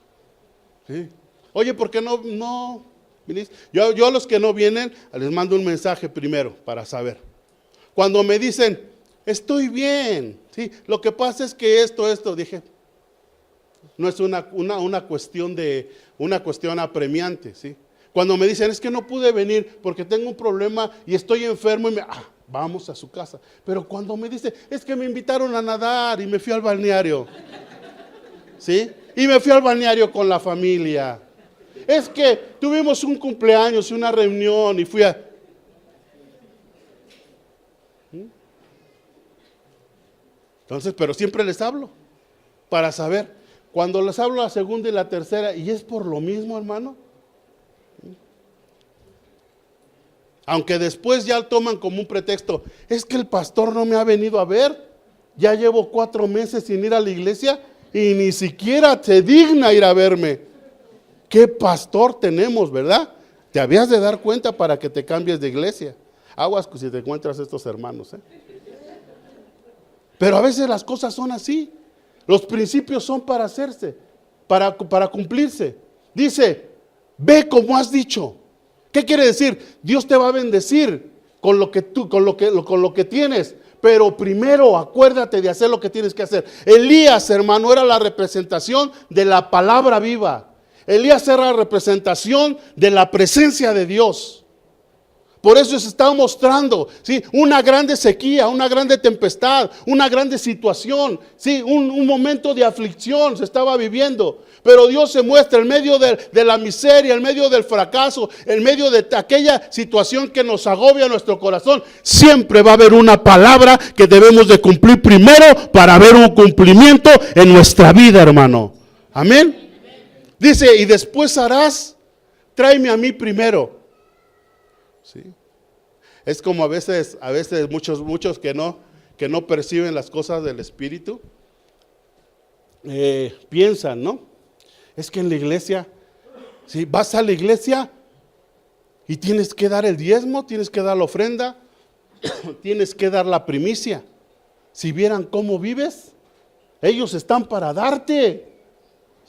¿Sí? Oye, ¿por qué no viniste? Yo a los que no vienen les mando un mensaje primero para saber. Cuando me dicen, estoy bien, ¿sí? Lo que pasa es que esto, dije, no es una cuestión apremiante, ¿sí? Cuando me dicen, es que no pude venir porque tengo un problema y estoy enfermo y vamos a su casa. Pero cuando me dice, es que me invitaron a nadar y me fui al balneario, ¿sí? Y me fui al balneario con la familia. Es que tuvimos un cumpleaños y una reunión y fui a... Entonces, pero siempre les hablo para saber. Cuando les hablo la segunda y la tercera, y es por lo mismo, hermano. Aunque después ya toman como un pretexto, es que el pastor no me ha venido a ver, ya llevo 4 meses sin ir a la iglesia y ni siquiera se digna ir a verme. ¿Qué pastor tenemos, verdad? Te habías de dar cuenta para que te cambies de iglesia. Aguas si te encuentras estos hermanos, Pero a veces las cosas son así. Los principios son para hacerse, para cumplirse. Dice, ve como has dicho. ¿Qué quiere decir? Dios te va a bendecir con lo que tienes, pero primero acuérdate de hacer lo que tienes que hacer. Elías, hermano, era la representación de la palabra viva. Elías era la representación de la presencia de Dios. Por eso se está mostrando, ¿sí? Una grande sequía, una grande tempestad, una grande situación, ¿sí? Un momento de aflicción se estaba viviendo. Pero Dios se muestra en medio de la miseria, en medio del fracaso, en medio de aquella situación que nos agobia nuestro corazón. Siempre va a haber una palabra que debemos de cumplir primero para ver un cumplimiento en nuestra vida, hermano. Amén. Dice, y después harás, tráeme a mí primero. ¿Sí? Es como a veces muchos que no perciben las cosas del Espíritu, piensan, ¿no? Es que en la iglesia, si vas a la iglesia y tienes que dar el diezmo, tienes que dar la ofrenda, tienes que dar la primicia. Si vieran cómo vives, ellos están para darte,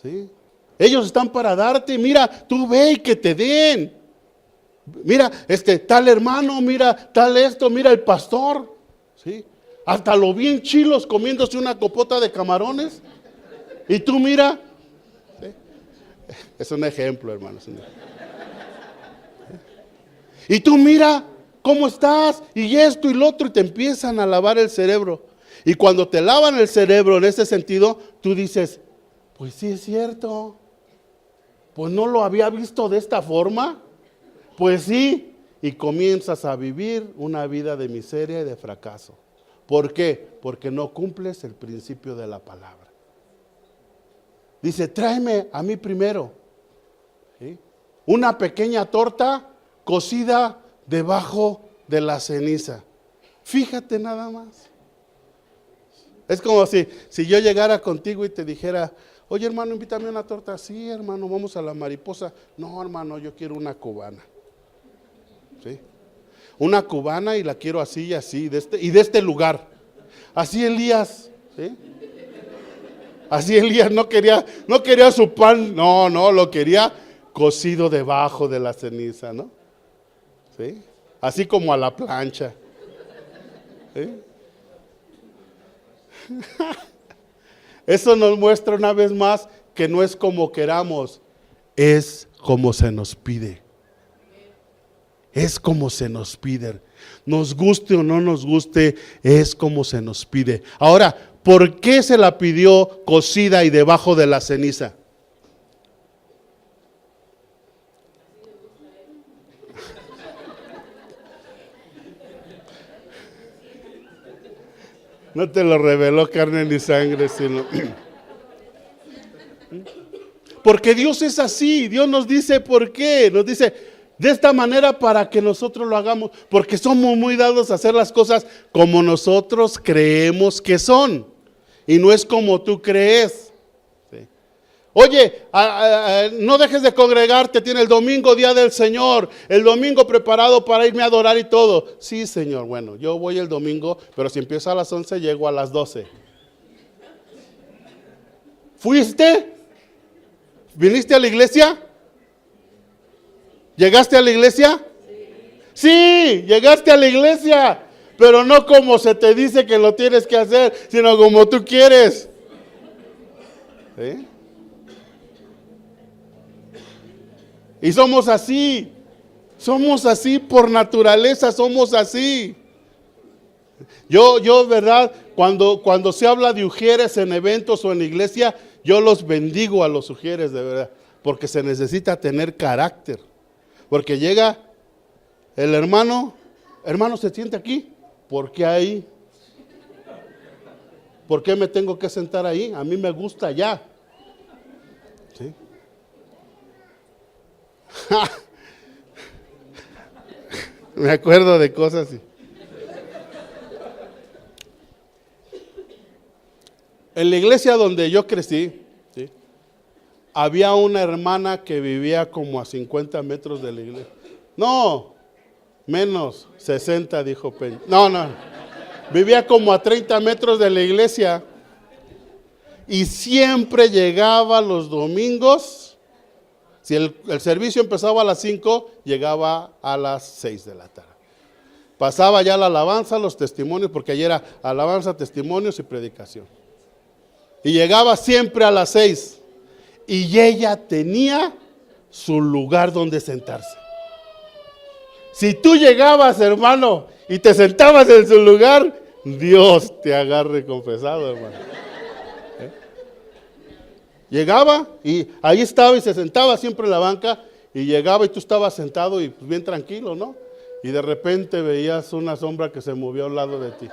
¿sí? Ellos están para darte, mira, tú ve y que te den. Mira, tal hermano, mira, tal esto, mira el pastor, ¿sí? Hasta lo bien chilos comiéndose una copota de camarones. Y tú mira, ¿sí? Es un ejemplo, hermano. Y tú mira cómo estás, y esto y lo otro, y te empiezan a lavar el cerebro. Y cuando te lavan el cerebro en ese sentido, tú dices, pues sí es cierto, pues no lo había visto de esta forma. Pues sí, y comienzas a vivir una vida de miseria y de fracaso. ¿Por qué? Porque no cumples el principio de la palabra. Dice, tráeme a mí primero, ¿sí? Una pequeña torta cocida debajo de la ceniza. Fíjate nada más. Es como si yo llegara contigo y te dijera, oye hermano, invítame una torta. Sí, hermano, vamos a la Mariposa. No, hermano, yo quiero una cubana. ¿Sí? Una cubana y la quiero así y así, de este lugar. Así Elías, ¿sí? Así Elías no quería su pan, no, lo quería cocido debajo de la ceniza, ¿no? ¿Sí? Así como a la plancha. ¿Sí? Eso nos muestra una vez más que no es como queramos, es como se nos pide. Es como se nos pide. Nos guste o no nos guste, es como se nos pide. Ahora, ¿Por qué se la pidió cocida y debajo de la ceniza? No te lo reveló carne ni sangre, sino... Porque Dios es así, Dios nos dice por qué, nos dice de esta manera para que nosotros lo hagamos, porque somos muy dados a hacer las cosas como nosotros creemos que son, y no es como tú crees. ¿Sí? Oye, no dejes de congregarte, tiene el domingo día del Señor, el domingo preparado para irme a adorar y todo. Sí, Señor, bueno, yo voy el domingo, pero si empiezo a las 11, llego a las 12. ¿Fuiste? ¿Viniste a la iglesia? ¿Llegaste a la iglesia? Sí, llegaste a la iglesia, pero no como se te dice que lo tienes que hacer, sino como tú quieres. ¿Sí? Y somos así por naturaleza, somos así. Yo, verdad, cuando se habla de ujieres en eventos o en iglesia, yo los bendigo a los ujieres, de verdad, porque se necesita tener carácter. Porque llega el hermano, se siente aquí, ¿por qué ahí? ¿Por qué me tengo que sentar ahí? A mí me gusta allá. ¿Sí? Me acuerdo de cosas así. En la iglesia donde yo crecí, ¿sí?, había una hermana que vivía como a 50 metros de la iglesia. No, menos, 60 dijo Peña. No, vivía como a 30 metros de la iglesia y siempre llegaba los domingos. Si el servicio empezaba a las 5, llegaba a las 6 de la tarde. Pasaba ya la alabanza, los testimonios, porque ayer era alabanza, testimonios y predicación. Y llegaba siempre a las 6. Y ella tenía su lugar donde sentarse. Si tú llegabas, hermano, y te sentabas en su lugar, Dios te agarre confesado, hermano. Llegaba y ahí estaba y se sentaba siempre en la banca, y llegaba y tú estabas sentado y pues bien tranquilo, ¿no? Y de repente veías una sombra que se movió a un lado de ti,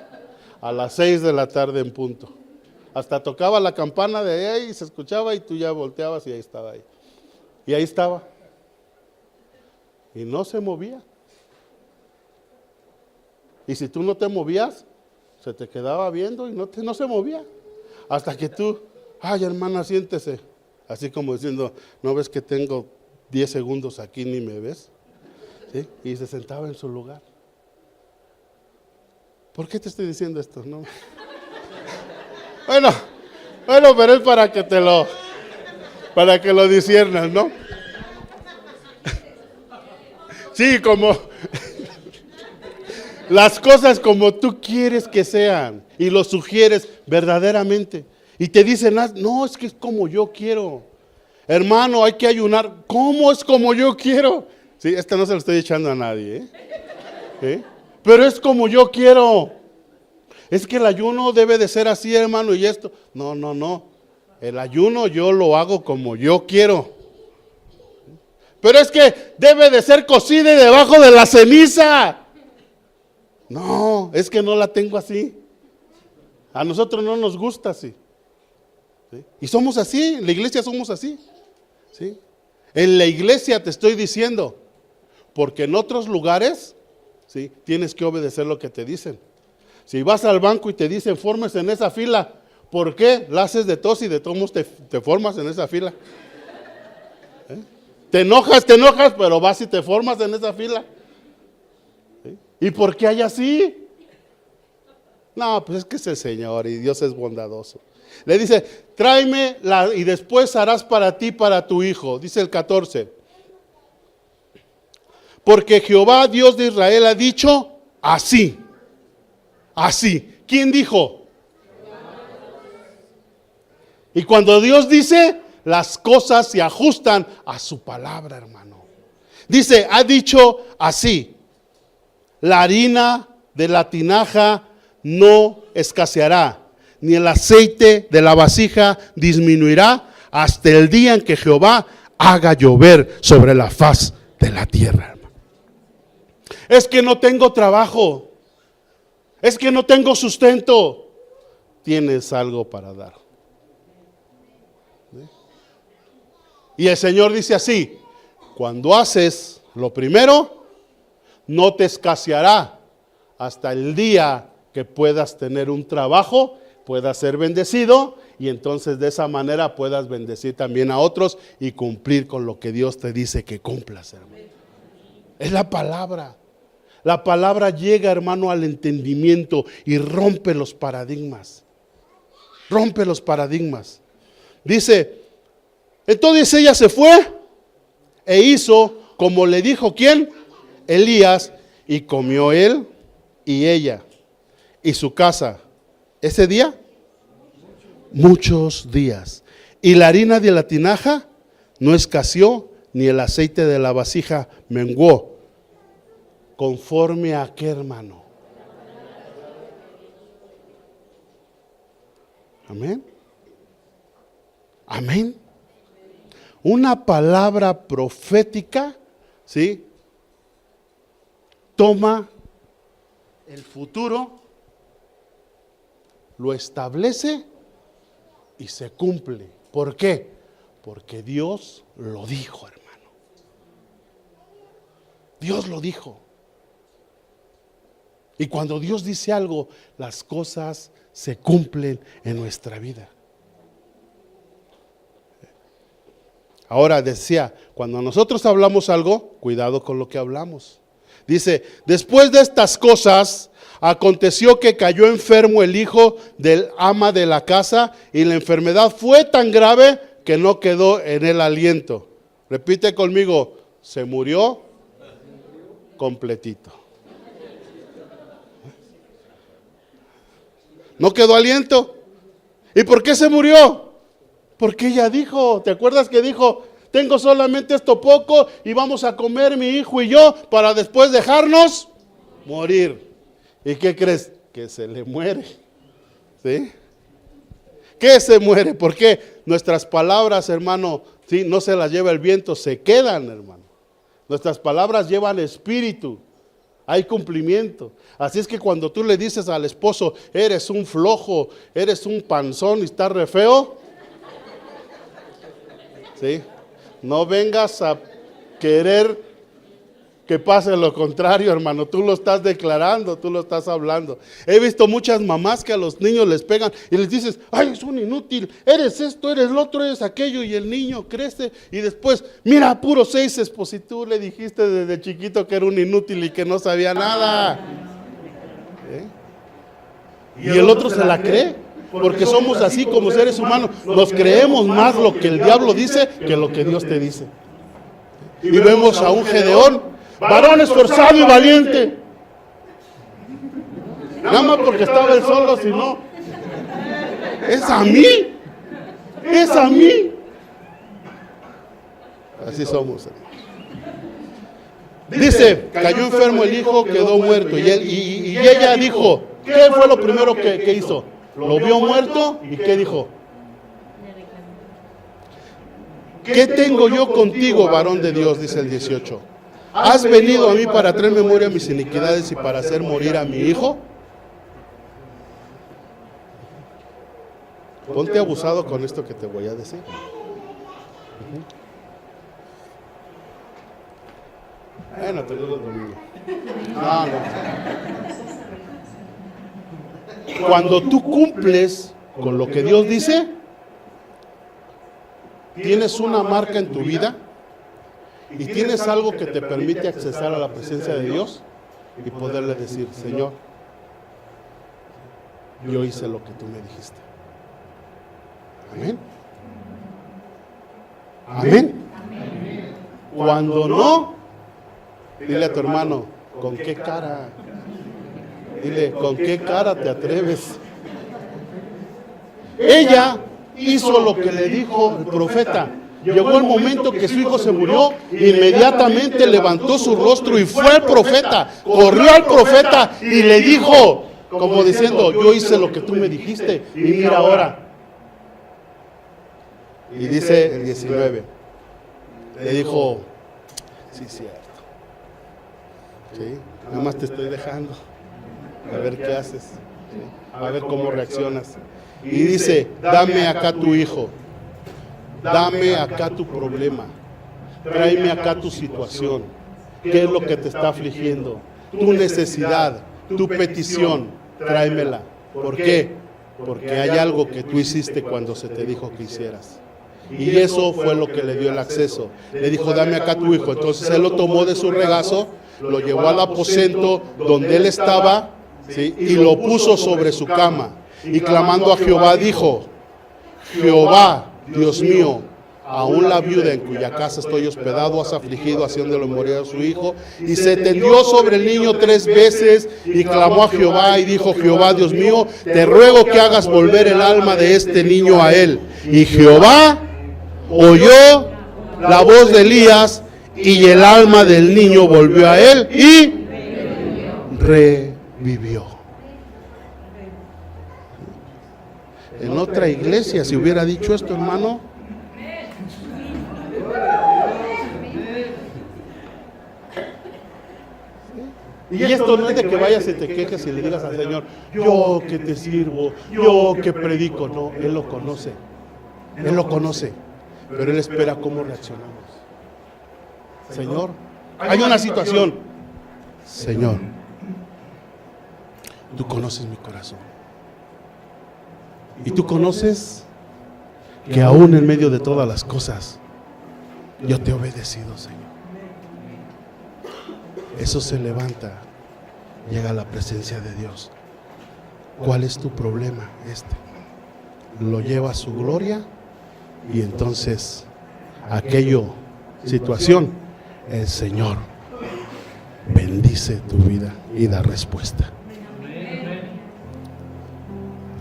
a las 6 de la tarde en punto. Hasta tocaba la campana de ahí y se escuchaba y tú ya volteabas y ahí estaba ahí. Y ahí estaba. Y no se movía. Y si tú no te movías, se te quedaba viendo y no se movía. Hasta que tú, ay hermana, siéntese. Así como diciendo, ¿no ves que tengo 10 segundos aquí ni me ves? ¿Sí? Y se sentaba en su lugar. ¿Por qué te estoy diciendo esto? No. Bueno, pero es para que lo disiernas, ¿no? Sí, como las cosas como tú quieres que sean y lo sugieres verdaderamente. Y te dicen, no, es que es como yo quiero. Hermano, hay que ayunar. ¿Cómo es como yo quiero? Sí, no se lo estoy echando a nadie, ¿eh? ¿Eh? Pero es como yo quiero. Es que el ayuno debe de ser así, hermano, y esto. No. El ayuno yo lo hago como yo quiero. Pero es que debe de ser cocida y debajo de la ceniza. No, es que no la tengo así. A nosotros no nos gusta así. ¿Sí? Y somos así, en la iglesia somos así. ¿Sí? En la iglesia te estoy diciendo, porque en otros lugares, ¿sí?, tienes que obedecer lo que te dicen. Si vas al banco y te dicen, fórmese en esa fila, ¿por qué? La haces de tos y de todos modos te formas en esa fila. ¿Eh? Te enojas, pero vas y te formas en esa fila. ¿Sí? ¿Y por qué hay así? No, pues es que es el Señor y Dios es bondadoso. Le dice, tráeme y después harás para ti, para tu hijo. Dice el 14. Porque Jehová, Dios de Israel, ha dicho así. Así. ¿Quién dijo? Y cuando Dios dice, las cosas se ajustan a su palabra, hermano. Dice, ha dicho así. La harina de la tinaja no escaseará, ni el aceite de la vasija disminuirá hasta el día en que Jehová haga llover sobre la faz de la tierra. Es que no tengo trabajo, es que no tengo sustento. Tienes algo para dar. Y el Señor dice así: cuando haces lo primero, no te escaseará hasta el día que puedas tener un trabajo, puedas ser bendecido, y entonces de esa manera puedas bendecir también a otros y cumplir con lo que Dios te dice que cumplas, hermano. Es la palabra. La palabra llega, hermano, al entendimiento y rompe los paradigmas. Rompe los paradigmas. Dice, entonces ella se fue e hizo como le dijo, ¿quién? Elías, y comió él y ella y su casa. Ese día, muchos días. Y la harina de la tinaja no escaseó, ni el aceite de la vasija menguó. ¿Conforme a qué, hermano? Amén. Amén. Una palabra profética, ¿sí? Toma el futuro, lo establece y se cumple. ¿Por qué? Porque Dios lo dijo, hermano. Dios lo dijo. Y cuando Dios dice algo, las cosas se cumplen en nuestra vida. Ahora decía, cuando nosotros hablamos algo, cuidado con lo que hablamos. Dice, después de estas cosas, aconteció que cayó enfermo el hijo del ama de la casa, y la enfermedad fue tan grave que no quedó en él aliento. Repite conmigo, se murió completito. No quedó aliento. ¿Y por qué se murió? Porque ella dijo, ¿te acuerdas que dijo? Tengo solamente esto poco y vamos a comer mi hijo y yo para después dejarnos morir. ¿Y qué crees? Que se le muere. ¿Sí? ¿Qué se muere? ¿Por qué? Nuestras palabras, hermano, ¿sí? No se las lleva el viento, se quedan, hermano. Nuestras palabras llevan espíritu. Hay cumplimiento. Así es que cuando tú le dices al esposo, eres un flojo, eres un panzón y estás re feo, ¿sí? No vengas a querer que pase lo contrario, hermano. Tú lo estás declarando, tú lo estás hablando. He visto muchas mamás que a los niños les pegan y les dices, ay, es un inútil, eres esto, eres lo otro, eres aquello, y el niño crece y después, mira, puro 6, pues si tú le dijiste desde chiquito que era un inútil y que no sabía nada. Y el otro se la cree, porque somos así como seres humanos, nos creemos más lo que el diablo dice que lo que Dios te dice. Y vemos a un Gedeón, varón esforzado y valiente. Nada más porque estaba él solo, si no, es a mí, es a mí. Así somos. Dice, cayó enfermo el hijo, quedó muerto. Y ella dijo, ¿qué fue lo primero que hizo? Lo vio muerto y ¿qué dijo? ¿Qué tengo yo contigo, varón de Dios? Dice el 18. ¿Has venido a mí para traer memoria a mis iniquidades y para hacer morir a mi hijo? Ponte abusado con esto que te voy a decir. Bueno, te digo el domingo. No. Cuando tú cumples con lo que Dios dice, tienes una marca en tu vida y tienes algo que te permite accesar a la presencia de Dios y poderle decir, Señor, yo hice lo que tú me dijiste. Amén. Amén. Cuando no, dile a tu hermano, ¿con qué cara? Dile, ¿con qué cara te atreves? Ella hizo lo que le dijo el profeta. Llegó el momento que su hijo se murió, inmediatamente levantó su rostro y fue al profeta, corrió al profeta y le dijo, como diciendo, yo hice lo que tú me dijiste y mira ahora. Y dice el 19, le dijo, sí, cierto. Sí, nada más te estoy dejando. A ver qué haces. ¿Sí? A ver cómo reaccionas. Y dice, dame acá tu hijo. Dame acá tu problema. Tráeme acá tu situación. ¿Qué es lo que te está afligiendo? Tu necesidad, tu petición, tráemela. ¿Por qué? Porque hay algo que tú hiciste cuando se te dijo que hicieras. Y eso fue lo que le dio el acceso. Le dijo, dame acá tu hijo. Entonces él lo tomó de su regazo, lo llevó al aposento donde él estaba, ¿sí? Y lo puso sobre su cama. Y clamando a Jehová dijo, Jehová, Dios mío, aún la viuda en cuya casa estoy hospedado has afligido, haciéndole morir a su hijo. Y se tendió sobre el niño 3 veces y clamó a Jehová y dijo, Jehová, Dios mío, te ruego que hagas volver el alma de este niño a él. Y Jehová oyó la voz de Elías y el alma del niño volvió a él y revivió. En otra iglesia, si hubiera dicho esto, hermano, y esto no es de que vayas y te quejes y le digas al Señor, yo que te sirvo, yo que predico. No, Él lo conoce. Él lo conoce. Pero Él espera cómo reaccionamos. Señor, hay una situación. Señor, tú conoces mi corazón. Y tú conoces que aún en medio de todas las cosas, yo te he obedecido, Señor. Eso se levanta, llega a la presencia de Dios. ¿Cuál es tu problema? Lo lleva a su gloria y entonces situación, el Señor bendice tu vida y da respuesta.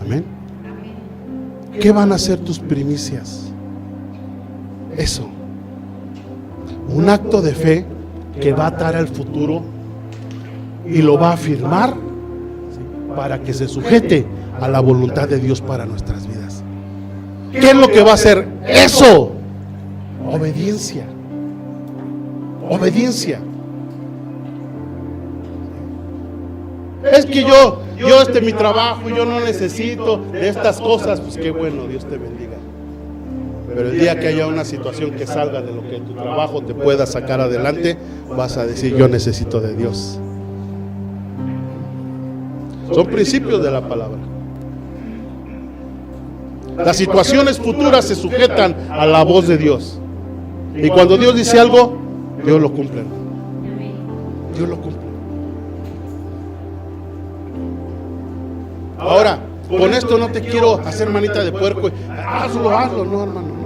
Amén. ¿Qué van a hacer tus primicias? Eso. Un acto de fe que va a atar al futuro y lo va a afirmar para que se sujete a la voluntad de Dios para nuestras vidas. ¿Qué es lo que va a hacer? Eso. Obediencia. Obediencia. Es que yo mi trabajo, yo no necesito de estas cosas. Pues qué bueno, Dios te bendiga. Pero el día que haya una situación que salga de lo que tu trabajo te pueda sacar adelante, vas a decir, yo necesito de Dios. Son principios de la palabra. Las situaciones futuras se sujetan a la voz de Dios. Y cuando Dios dice algo, Dios lo cumple. Dios lo cumple. Ahora, con esto no te quiero hacer manita de puerco. Hazlo, no, hermano, no.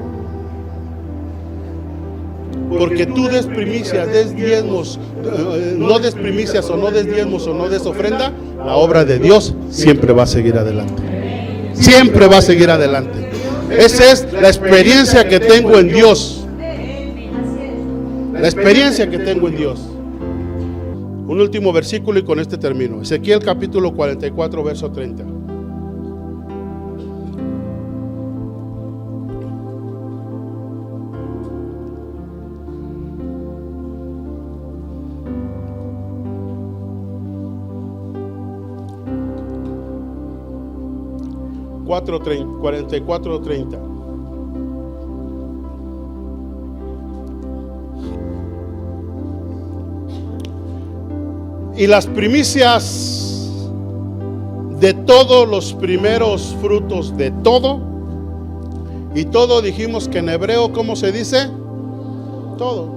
Porque tú des primicias, des diezmos, no des primicias o no des diezmos o no des ofrenda, la obra de Dios siempre va a seguir adelante. Siempre va a seguir adelante. Esa es la experiencia que tengo en Dios. La experiencia que tengo en Dios. Un último versículo y con este termino. Ezequiel capítulo 44, verso 30. Cuatro 44:30. Y las primicias de todos los primeros frutos de todo, y todo dijimos que en hebreo, ¿cómo se dice? Todo.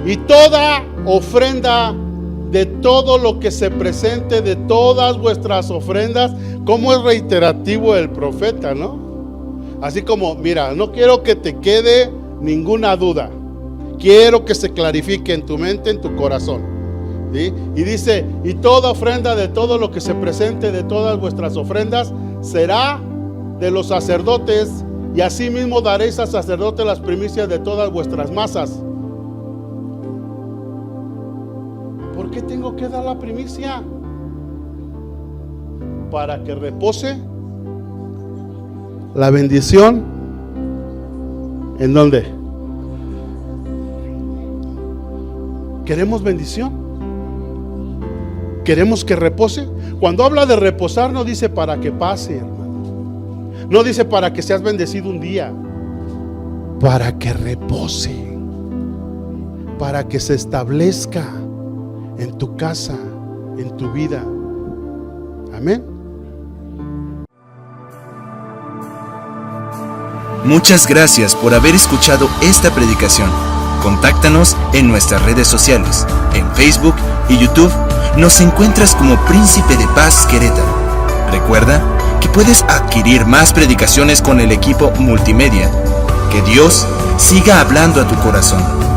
Y toda ofrenda de todo lo que se presente, de todas vuestras ofrendas, como es reiterativo el profeta, ¿no? Así como, mira, no quiero que te quede ninguna duda, quiero que se clarifique en tu mente, en tu corazón. ¿Sí? Y dice, y toda ofrenda de todo lo que se presente, de todas vuestras ofrendas, será de los sacerdotes, y asimismo daréis al sacerdote las primicias de todas vuestras masas. ¿Por qué tengo que dar la primicia? para que repose la bendición. ¿En dónde? ¿Queremos bendición? ¿Queremos que repose? Cuando habla de reposar no dice para que pase, hermano. No dice para que seas bendecido un día. Para que repose. Para que se establezca en tu casa, en tu vida. Amén. Muchas gracias por haber escuchado esta predicación. Contáctanos en nuestras redes sociales. En Facebook y YouTube nos encuentras como Príncipe de Paz Querétaro. Recuerda que puedes adquirir más predicaciones con el equipo multimedia. Que Dios siga hablando a tu corazón.